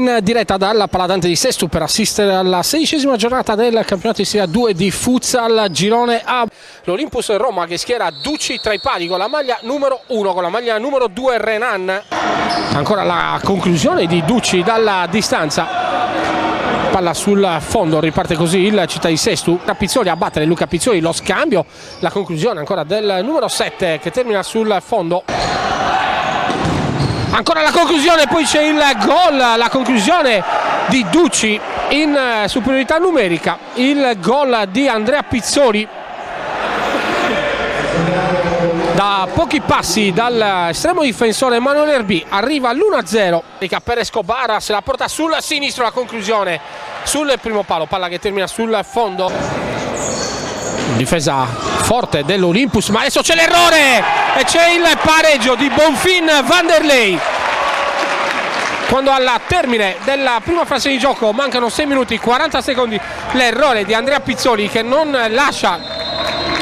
in diretta dalla Paladante di Sesto per assistere alla 16ª giornata del campionato di Serie 2 di futsal girone A. L'Olympus Roma che schiera Ducci tra i pali con la maglia numero 1, con la maglia numero 2 Renan. Ancora la conclusione di Ducci dalla distanza, palla sul fondo, riparte così il Città di Sesto. Pizzoli a battere Luca Pizzoli, lo scambio, la conclusione ancora del numero 7 che termina sul fondo. Ancora la conclusione, poi c'è il gol, la conclusione di Ducci in superiorità numerica, il gol di Andrea Pizzoli da pochi passi dall'estremo difensore Emanuele Erbì. Arriva l'1-0 per Escobar, se la porta sul sinistro, la conclusione sul primo palo, palla che termina sul fondo. Difesa forte dell'Olympus, ma adesso c'è l'errore e c'è il pareggio di Bonfin Vanderlei. Quando al termine della prima fase di gioco mancano 6 minuti 40 secondi, l'errore di Andrea Pizzoli che non lascia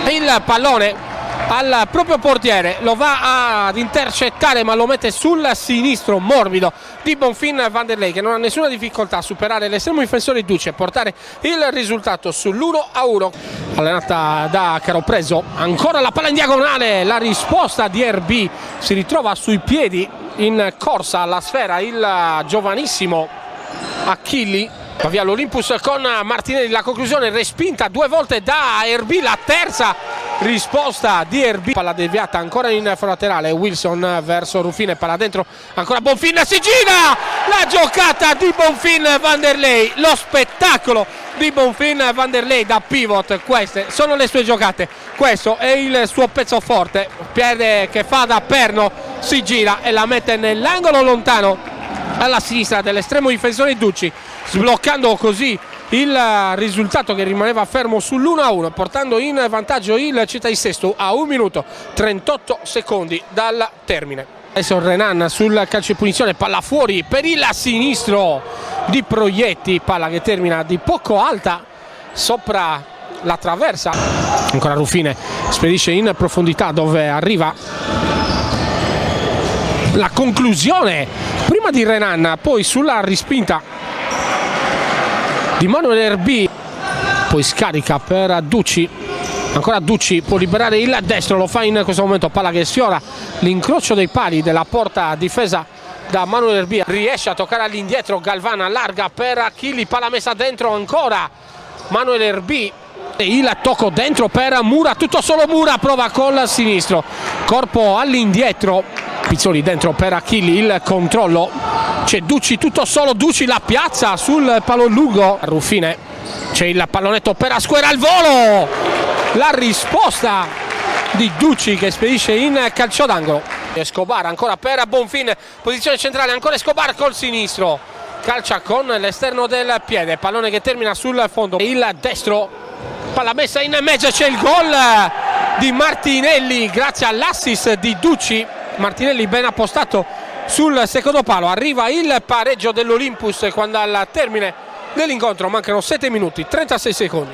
il pallone al proprio portiere, lo va ad intercettare ma lo mette sul sinistro morbido di Bonfin Vanderlei, che non ha nessuna difficoltà a superare l'estremo difensore Ducci e portare il risultato sull'1-1. Allenata da Caropreso, ancora la palla in diagonale, la risposta di Erbì, si ritrova sui piedi in corsa alla sfera il giovanissimo Achilli. Va via l'Olympus con Martinelli, la conclusione respinta due volte da Erbì, la terza risposta di Erbì, palla deviata ancora in laterale, Wilson verso Ruffine, palla dentro, ancora Bonfin, si gira, la giocata di Bonfin Vanderlei, lo spettacolo di Bonfin Vanderlei da pivot. Queste sono le sue giocate, questo è il suo pezzo forte, piede che fa da perno, si gira e la mette nell'angolo lontano alla sinistra dell'estremo difensore Ducci, sbloccando così il risultato che rimaneva fermo sull'1-1, portando in vantaggio il Città di Sesto a 1 minuto 38 secondi dal termine. Adesso Renan sul calcio di punizione, palla fuori per il sinistro di Proietti, palla che termina di poco alta sopra la traversa. Ancora Ruffine spedisce in profondità dove arriva la conclusione prima di Renan, poi sulla rispinta di Emanuele Erbì, poi scarica per Ducci, ancora Ducci può liberare il destro, lo fa in questo momento, palla che sfiora l'incrocio dei pali della porta difesa da Emanuele Erbì, riesce a toccare all'indietro Galvana, allarga per Achilli, palla messa dentro ancora Emanuele Erbì, e il tocco dentro per Mura, tutto solo Mura, prova col sinistro, corpo all'indietro, Pizzoli dentro per Achilli, il controllo, c'è Ducci tutto solo, Ducci la piazza sul pallone lungo, Ruffine, c'è il pallonetto per Asquera al volo, la risposta di Ducci che spedisce in calcio d'angolo. Escobar ancora per Bonfin, posizione centrale, ancora Escobar col sinistro, calcia con l'esterno del piede, pallone che termina sul fondo, il destro, palla messa in mezzo, c'è il gol di Martinelli grazie all'assist di Ducci. Martinelli ben appostato sul secondo palo, arriva il pareggio dell'Olympus quando al termine dell'incontro mancano 7 minuti 36 secondi.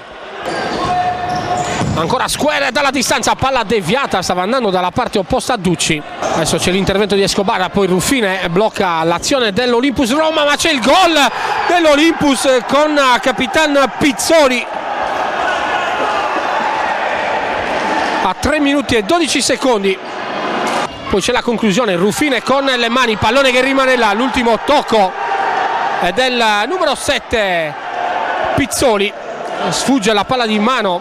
Ancora Square dalla distanza, palla deviata, stava andando dalla parte opposta a Ducci. Adesso c'è l'intervento di Escobar, poi Ruffine blocca l'azione dell'Olympus Roma, ma c'è il gol dell'Olympus con Capitan Pizzoli a 3 minuti e 12 secondi. Poi c'è la conclusione, Ruffine con le mani, pallone che rimane là, l'ultimo tocco è del numero 7 Pizzoli, sfugge la palla di mano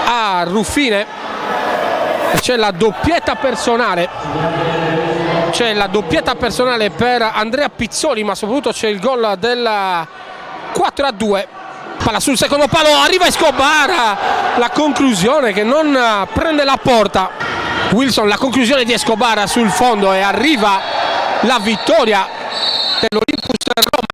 a Ruffine e c'è la doppietta personale, per Andrea Pizzoli, ma soprattutto c'è il gol del 4-2. Palla sul secondo palo, arriva Escobar, la conclusione che non prende la porta. Wilson, la conclusione di Escobar sul fondo e arriva la vittoria dell'Olympus Roma.